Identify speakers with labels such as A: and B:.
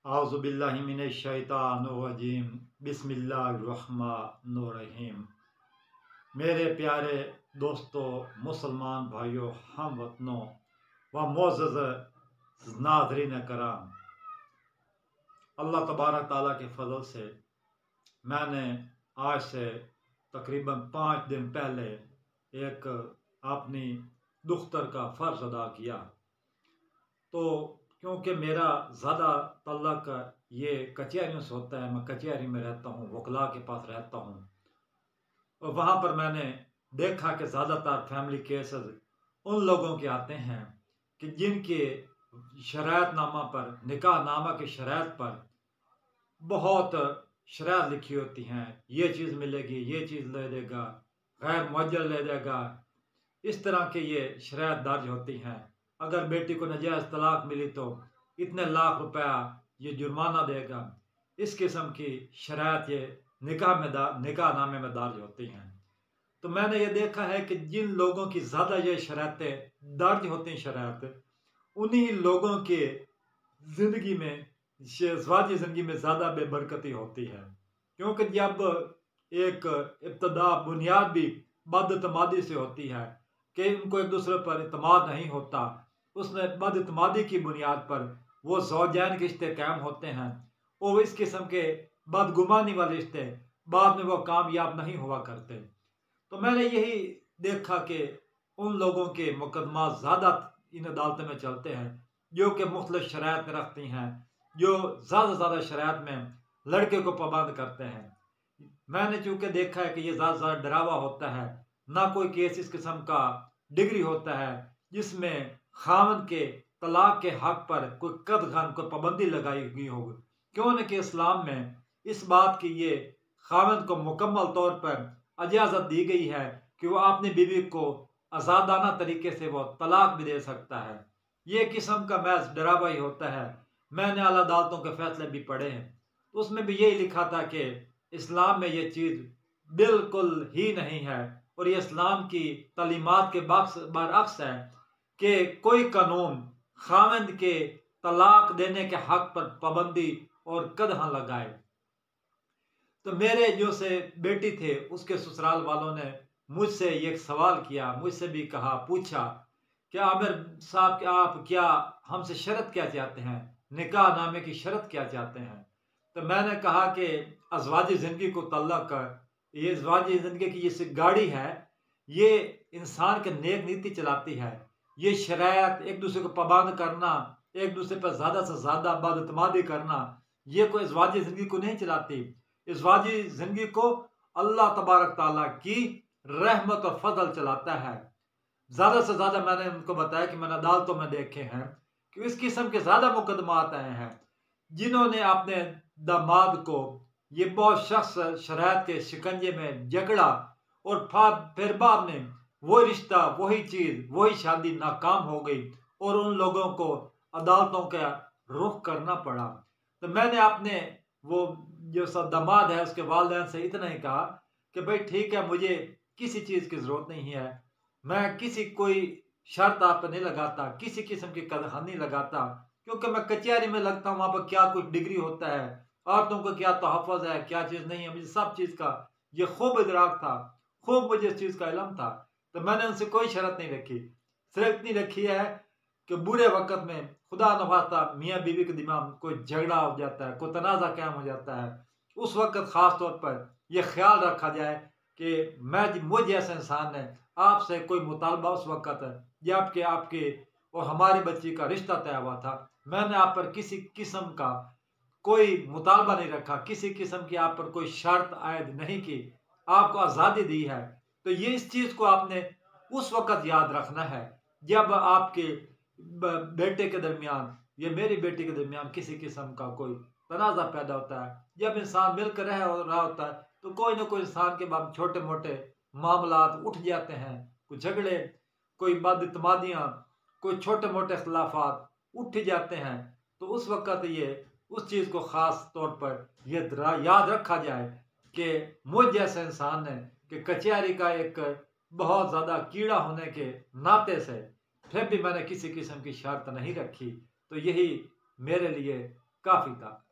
A: आज़ुबिल्लाहि मिनश्शैतानिर्रजीम बिस्मिल्लाहिर्रहमानिर्रहीम। मेरे प्यारे दोस्तों, मुसलमान भाइयों, हम वतनों व मोअज़्ज़ज़ नाज़रीन कराम, अल्लाह तबारक ताला के फजल से मैंने आज से तकरीबन 5 दिन पहले एक अपनी दुख्तर का फ़र्ज़ अदा किया। तो क्योंकि मेरा ज़्यादा तल्लक ये कचहरियों से होता है, मैं कचहरी में रहता हूँ, वकला के पास रहता हूँ, और वहाँ पर मैंने देखा कि ज़्यादातर फैमिली केसेस उन लोगों के आते हैं कि जिनके शरायतनामा पर, निकाह नामा की शरायत पर बहुत शरायत लिखी होती हैं, ये चीज़ मिलेगी, ये चीज़ ले देगा, गैर मुअज्जल ले देगा, इस तरह के ये शरायत दर्ज होती हैं। अगर बेटी को नजायज़ तलाक मिली तो इतने लाख रुपया ये जुर्माना देगा। इस किस्म की शरायत ये निकाह नामे में दर्ज होती हैं। तो मैंने ये देखा है कि जिन लोगों की ज़्यादा ये शरायतें दर्ज होती हैं शरायत, उन्हीं लोगों के ज़िंदगी में ज़वाजी ज़िंदगी में ज़्यादा बेबरकती होती है। क्योंकि जब एक इब्तदा बुनियाद भी बदतमादी से होती है कि उनको एक दूसरे पर इत्मीनान नहीं होता, उसमें बदतमादी की बुनियाद पर वो ज़ौजैन के रिश्ते कायम होते हैं और इस किस्म के बदगुमानी वाले रिश्ते बाद में वो कामयाब नहीं हुआ करते। तो मैंने यही देखा कि उन लोगों के मुकदमा ज़्यादा इन अदालतों में चलते हैं जो कि मुख्तलिफ शरायत रखती हैं, जो ज़्यादा से ज़्यादा शरायत में लड़के को पाबंद करते हैं। मैंने चूँकि देखा है कि ये ज़्यादा से ज़्यादा डरावा होता है, ना कोई केस इस किस्म का डिग्री होता है जिसमें खामन के तलाक के हक पर कोई कदगन कोई पाबंदी लगाई हुई हो। क्यों न कि इस्लाम में इस बात की ये खामन को मुकम्मल तौर पर इजाज़त दी गई है कि वो अपनी बीवी को आज़ादाना तरीके से वो तलाक भी दे सकता है। ये किस्म का महज डरावा ही होता है। मैंने आला अदालतों के फैसले भी पढ़े हैं, तो उसमें भी यही लिखा था कि इस्लाम में ये चीज़ बिल्कुल ही नहीं है और ये इस्लाम की तालीमात के बरअक्स है कि कोई कानून खामद के तलाक देने के हक पर पाबंदी और कदहां लगाए। तो मेरे जो से बेटी थे उसके ससुराल वालों ने मुझसे ये सवाल किया, मुझसे भी कहा, पूछा क्या आमिर साहब आप क्या हमसे शर्त क्या चाहते हैं, निकाह नामे की शर्त क्या चाहते हैं। तो मैंने कहा कि अज़वाजी ज़िंदगी को तल्लक कर, ये अज़वाजी ज़िंदगी की ये गाड़ी है, ये इंसान के नेक नीति चलाती है। ये शरायत, एक दूसरे को पाबंद करना, एक दूसरे पर ज़्यादा से ज़्यादा बदतमादी करना, ये कोई अज़वाजी ज़िंदगी को नहीं चलाती। अज़वाजी ज़िंदगी को अल्लाह तबारक ताला की रहमत और फजल चलाता है। ज़्यादा से ज़्यादा मैंने उनको बताया कि मैंने अदालतों में देखे हैं कि इस किस्म के ज़्यादा मुकदमात आए हैं जिन्होंने अपने दामाद को ये बहुत शख्स शरायत के शिकंजे में जकड़ा और फिर बाद में वही रिश्ता, वही चीज़, वही शादी नाकाम हो गई और उन लोगों को अदालतों का रुख करना पड़ा। तो मैंने अपने वो जो दामाद है उसके वालिदैन से इतना ही कहा कि भाई ठीक है, मुझे किसी चीज़ की ज़रूरत नहीं है, मैं किसी कोई शर्त आप पर नहीं लगाता, किसी किस्म की कदर नहीं लगाता, क्योंकि मैं कचहरी में लगता हूँ, वहाँ पर क्या कुछ डिग्री होता है, औरतों को क्या तहफ़्फ़ुज़ है, क्या चीज़ नहीं है, मुझे सब चीज़ का ये खूब इदराक था, खूब मुझे इस चीज़ का इल्म था। तो मैंने उनसे कोई शर्त नहीं रखी, सिर्फ इतनी रखी है कि बुरे वक़्त में खुदा न खास्ता मियाँ बीवी के दिमाग में कोई झगड़ा हो जाता है, कोई तनाज़ा कायम हो जाता है, उस वक़्त ख़ास तौर पर यह ख्याल रखा जाए कि मुझ जैसे इंसान ने आपसे कोई मुतालबा उस वक़्त जबकि आपके और हमारी बच्ची का रिश्ता तय हुआ था, मैंने आप पर किसी किस्म का कोई मुतालबा नहीं रखा, किसी किस्म की आप पर कोई शर्त आयद नहीं की, आपको आज़ादी दी है। तो ये इस चीज़ को आपने उस वक़्त याद रखना है जब आपके बेटे के दरमियान या मेरी बेटी के दरमियान किसी किस्म का कोई तनाज़ा पैदा होता है। जब इंसान मिलकर रह रहा होता है तो कोई ना कोई इंसान के बाद छोटे मोटे मामलात उठ जाते हैं, कुछ झगड़े, कोई बदइत्मीनियाँ, कोई छोटे मोटे इख्तिलाफ़ात उठ जाते हैं। तो उस वक़्त ये उस चीज़ को ख़ास तौर पर ये याद रखा जाए कि मुझ जैसे इंसान ने कि कचहरी का एक बहुत ज़्यादा कीड़ा होने के नाते से फिर भी मैंने किसी किस्म की शर्त नहीं रखी। तो यही मेरे लिए काफ़ी था।